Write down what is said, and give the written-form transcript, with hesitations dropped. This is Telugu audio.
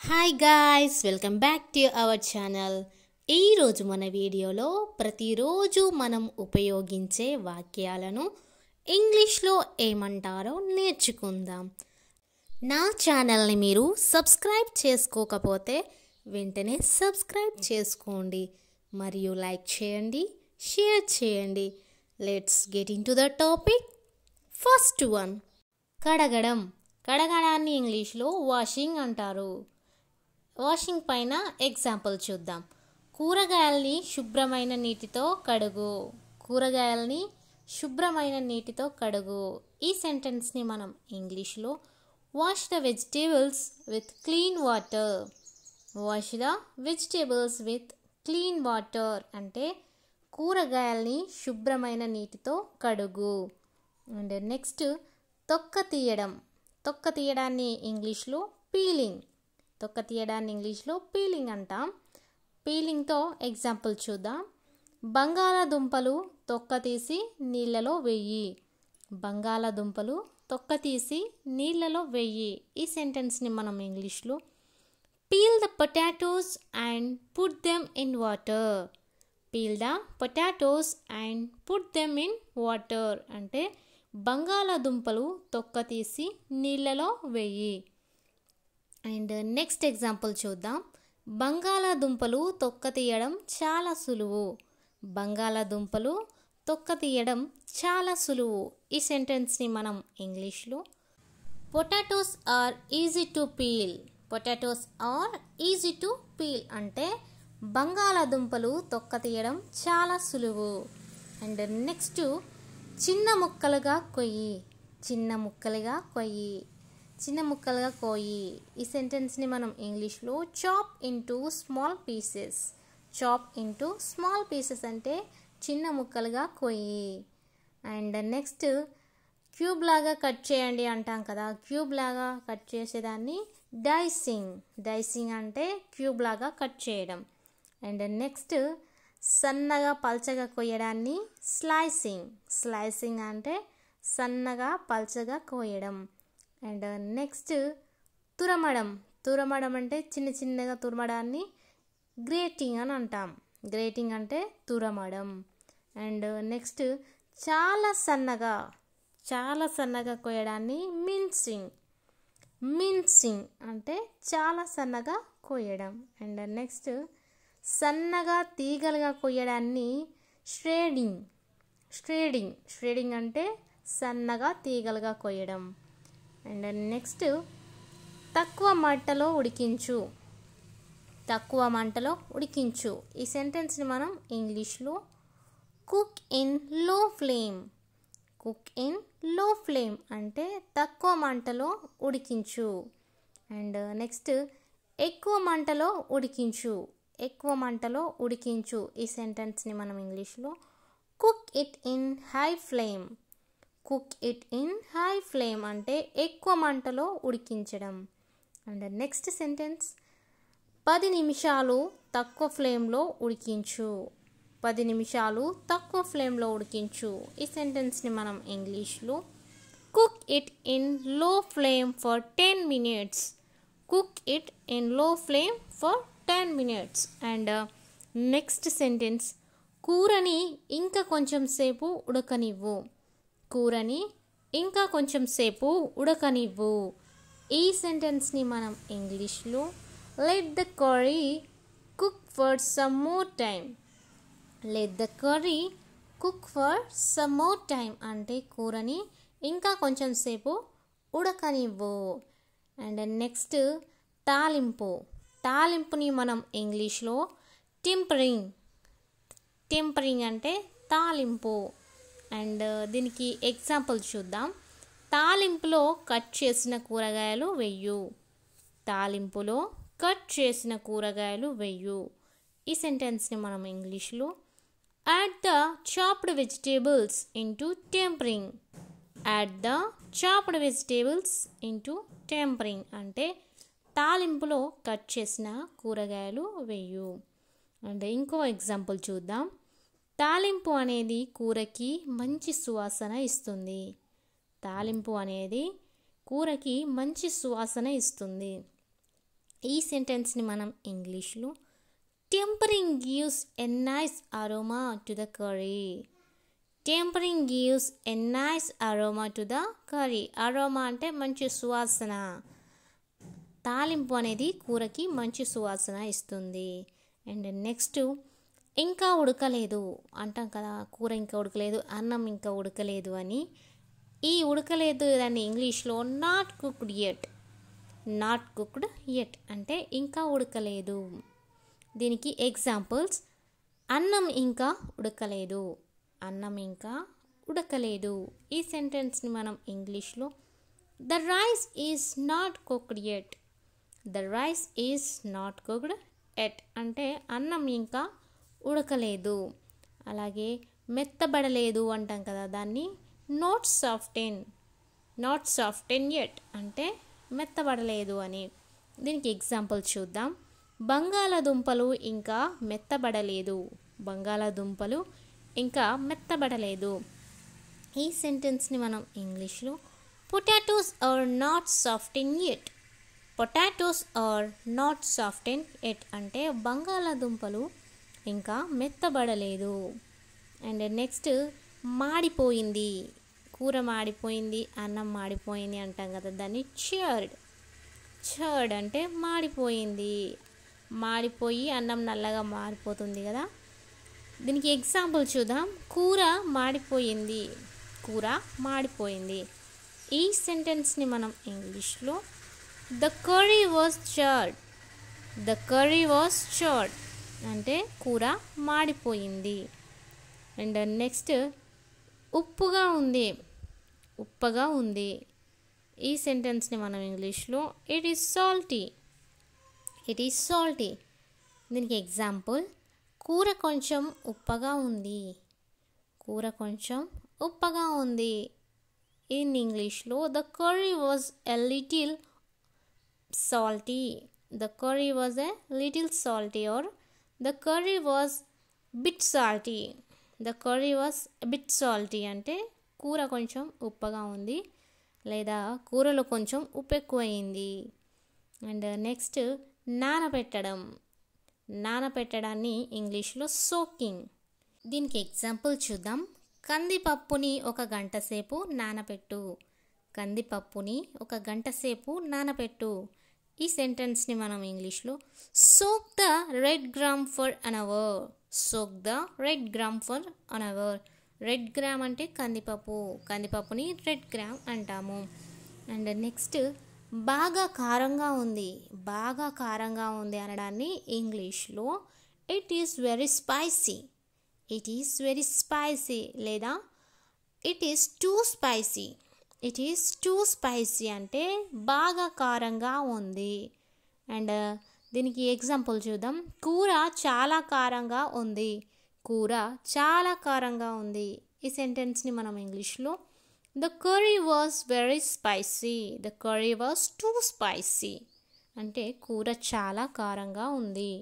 Hi guys, welcome back to our channel. ఈరోజు మన వీడియోలో ప్రతిరోజు మనం ఉపయోగించే వాక్యాలను ఇంగ్లీష్లో ఏమంటారో నేర్చుకుందాం. నా ఛానల్ని మీరు సబ్స్క్రైబ్ చేసుకోకపోతే వెంటనే సబ్స్క్రైబ్ చేసుకోండి మరియు లైక్ చేయండి, షేర్ చేయండి. Let's get in to the topic. First one, కడగడం. కడగడాన్ని ఇంగ్లీష్లో వాషింగ్ అంటారు. వాషింగ్ పైన ఎగ్జాంపుల్ చూద్దాం. కూరగాయల్ని శుభ్రమైన నీటితో కడుగు. కూరగాయల్ని శుభ్రమైన నీటితో కడుగు. ఈ సెంటెన్స్ని మనం ఇంగ్లీష్లో wash the vegetables with clean water. Wash the vegetables with clean water అంటే కూరగాయల్ని శుభ్రమైన నీటితో కడుగు. అండ్ నెక్స్ట్, తొక్క తీయడం. తొక్క తీయడాన్ని ఇంగ్లీష్లో పీలింగ్. తొక్క తీయడాన్ని ఇంగ్లీష్లో పీలింగ్ అంటాం. పీలింగ్తో ఎగ్జాంపుల్ చూద్దాం. బంగాళాదుంపలు తొక్క తీసి నీళ్ళలో వెయ్యి. బంగాళాదుంపలు తొక్క తీసి నీళ్ళలో వెయ్యి. ఈ సెంటెన్స్ని మనం ఇంగ్లీష్లో peel the potatoes and put them in water. Peel the potatoes and put them in water అంటే బంగాళాదుంపలు తొక్క తీసి నీళ్ళలో వెయ్యి. అండ్ నెక్స్ట్ ఎగ్జాంపుల్ చూద్దాం. బంగాళాదుంపలు తొక్క తీయడం చాలా సులువు. బంగాళాదుంపలు తొక్క తీయడం చాలా సులువు. ఈ సెంటెన్స్ని మనం ఇంగ్లీష్లో potatoes are easy to peel. Potatoes are easy to peel అంటే బంగాళాదుంపలు తొక్క తీయడం చాలా సులువు. అండ్ నెక్స్ట్, చిన్న ముక్కలుగా కొయ్యి. చిన్న ముక్కలుగా కొయ్యి. చిన్న ముక్కలుగా కోయి. ఈ సెంటెన్స్ని మనం ఇంగ్లీష్లో chop into small pieces. Chop into small pieces అంటే చిన్న ముక్కలుగా కోయి. అండ్ నెక్స్ట్, క్యూబ్ లాగా కట్ చేయండి అంటాం కదా. క్యూబ్ లాగా కట్ చేసేదాన్ని డైసింగ్. డైసింగ్ అంటే క్యూబ్ లాగా కట్ చేయడం. అండ్ నెక్స్ట్, సన్నగా పల్చగా కొయ్యడాన్ని స్లైసింగ్. స్లైసింగ్ అంటే సన్నగా పల్చగా కోయడం. And next, తురమడం. తురమడం అంటే చిన్న చిన్నగా తురమడాన్ని గ్రేటింగ్ అని అంటాం. గ్రేటింగ్ అంటే తురమడం. అండ్ నెక్స్ట్, చాలా సన్నగా కోయడాన్ని మిన్సింగ్. మిన్సింగ్ అంటే చాలా సన్నగా కోయడం. అండ్ నెక్స్ట్, సన్నగా తీగలుగా కొయ్యడాన్ని ష్రేడింగ్. ష్రేడింగ్ అంటే సన్నగా తీగలుగా కొయ్యడం. అండ్ నెక్స్ట్, తక్కువ మంటలో ఉడికించు. తక్కువ మంటలో ఉడికించు. ఈ సెంటెన్స్ని మనం ఇంగ్లీష్లో కుక్ ఇన్ లో ఫ్లేమ్. కుక్ ఇన్ లో ఫ్లేమ్ అంటే తక్కువ మంటలో ఉడికించు. అండ్ నెక్స్ట్, ఎక్కువ మంటలో ఉడికించు. ఎక్కువ మంటలో ఉడికించు. ఈ సెంటెన్స్ని మనం ఇంగ్లీష్లో cook it in high flame. Cook it in high flame అంటే ఎక్కువ మంటలో ఉడికించడం. అండ్ నెక్స్ట్ సెంటెన్స్, 10 నిమిషాలు తక్కువ ఫ్లేమ్లో ఉడికించు. 10 నిమిషాలు తక్కువ ఫ్లేమ్లో ఉడికించు. ఈ సెంటెన్స్ని మనం ఇంగ్లీష్లో కుక్ ఇట్ ఇన్ లో flame for 10 minutes. Cook it in లో flame for 10 minutes. And next sentence, కూరని ఇంకా కొంచెం సేపు ఉడకనివ్వు. కూరని ఇంకా కొంచెం సేపు ఉడకనివ్వు. ఈ సెంటెన్స్ని మనం ఇంగ్లీష్లో let the curry cook for some more time. Let the curry cook for some more time అంటే కూరని ఇంకా కొంచెం సేపు ఉడకనివ్వు. అండ్ నెక్స్ట్, తాలింపు. తాలింపుని మనం ఇంగ్లీష్లో టెంపరింగ్. టెంపరింగ్ అంటే తాలింపు. అండ్ దీనికి ఎగ్జాంపుల్ చూద్దాం. తాలింపులో కట్ చేసిన కూరగాయలు వెయ్యు. తాలింపులో కట్ చేసిన కూరగాయలు వెయ్యు. ఈ సెంటెన్స్ని మనం ఇంగ్లీష్లో add the chopped vegetables into tempering. Add the chopped vegetables into tempering అంటే తాలింపులో కట్ చేసిన కూరగాయలు వెయ్యు. అండ్ ఇంకో ఎగ్జాంపుల్ చూద్దాం. తాలింపు అనేది కూరకి మంచి సువాసన ఇస్తుంది. తాలింపు అనేది కూరకి మంచి సువాసన ఇస్తుంది. ఈ సెంటెన్స్ని మనం ఇంగ్లీష్లో tempering gives a nice aroma to the curry. Tempering gives a nice aroma to the curry. Aroma అంటే మంచి సువాసన. తాలింపు అనేది కూరకి మంచి సువాసన ఇస్తుంది. అండ్ నెక్స్ట్ ఇంకా ఉడకలేదు అంటాం కదా, కూర ఇంకా ఉడకలేదు, అన్నం ఇంకా ఉడకలేదు అని. ఈ ఉడకలేదు దాన్ని ఇంగ్లీష్లో not cooked yet. Not cooked yet అంటే ఇంకా ఉడకలేదు. దీనికి ఎగ్జాంపుల్స్: అన్నం ఇంకా ఉడకలేదు, అన్నం ఇంకా ఉడకలేదు. ఈ సెంటెన్స్ని మనం ఇంగ్లీష్లో the rice is not cooked yet. The rice is not cooked yet అంటే అన్నం ఇంకా ఉడకలేదు. అలాగే మెత్తబడలేదు అంటాం కదా, దాన్ని not soften. Not soften yet అంటే మెత్తబడలేదు అని. దీనికి ఎగ్జాంపుల్ చూద్దాం. బంగాళాదుంపలు ఇంకా మెత్తబడలేదు. బంగాళాదుంపలు ఇంకా మెత్తబడలేదు. ఈ సెంటెన్స్ని మనం ఇంగ్లీష్లో potatoes are not soften yet. Potatoes are not soften yet అంటే బంగాళాదుంపలు ఇంకా మెత్తబడలేదు. అండ్ నెక్స్ట్ మాడిపోయింది, కూర మాడిపోయింది, అన్నం మాడిపోయింది అంటాం కదా, దాన్ని చర్డ్. చర్డ్ అంటే మాడిపోయింది. మాడిపోయి అన్నం నల్లగా మారిపోతుంది కదా. దీనికి ఎగ్జాంపుల్ చూద్దాం. కూర మాడిపోయింది, కూర మాడిపోయింది. ఈ సెంటెన్స్ని మనం ఇంగ్లీష్లో the curry was charred. The curry was charred అంటే కూర మాడిపోయింది. అండ్ నెక్స్ట్ ఉప్పుగా ఉంది, ఉప్పగా ఉంది. ఈ సెంటెన్స్ని మనం ఇంగ్లీష్లో it is salty. It is salty. దీనికి ఎగ్జాంపుల్ కూర కొంచెం ఉప్పగా ఉంది. కూర కొంచెం ఉప్పగా ఉంది. ఇన్ ఇంగ్లీష్లో the curry was a little salty. The curry was a little salty or the curry was bit salty. The curry was bit salty అంటే కూర కొంచెం ఉప్పగా ఉంది లేదా కూరలో కొంచెం ఉప్పు ఎక్కువైంది. And next నానబెట్టడం. నానబెట్టడాన్ని ఇంగ్లీష్లో సోకింగ్. దీనికి ఎగ్జాంపుల్ చూద్దాం. కందిపప్పుని 1 గంట సేపు నానబెట్టు. కందిపప్పుని 1 గంట సేపు నానబెట్టు. ఈ సెంటెన్స్ని మనం ఇంగ్లీష్లో soak the red gram for an hour. Soak the red gram for an hour. Red gram అంటే కందిపప్పు, కందిపప్పుని రెడ్ గ్రామ్ అంటాము. అండ్ నెక్స్ట్ బాగా కారంగా ఉంది. బాగా కారంగా ఉంది అనడాన్ని ఇంగ్లీష్లో it is very spicy. It is very spicy లేదా it is too spicy. It is too spicy అంటే బాగా కారంగా ఉంది. అండ్ దీనికి ఎగ్జాంపుల్ చూద్దాం. కూర చాలా కారంగా ఉంది. కూర చాలా కారంగా ఉంది. ఈ సెంటెన్స్ని మనం ఇంగ్లీష్లో the curry was very spicy. The curry was two spicy అంటే కూర చాలా కారంగా ఉంది.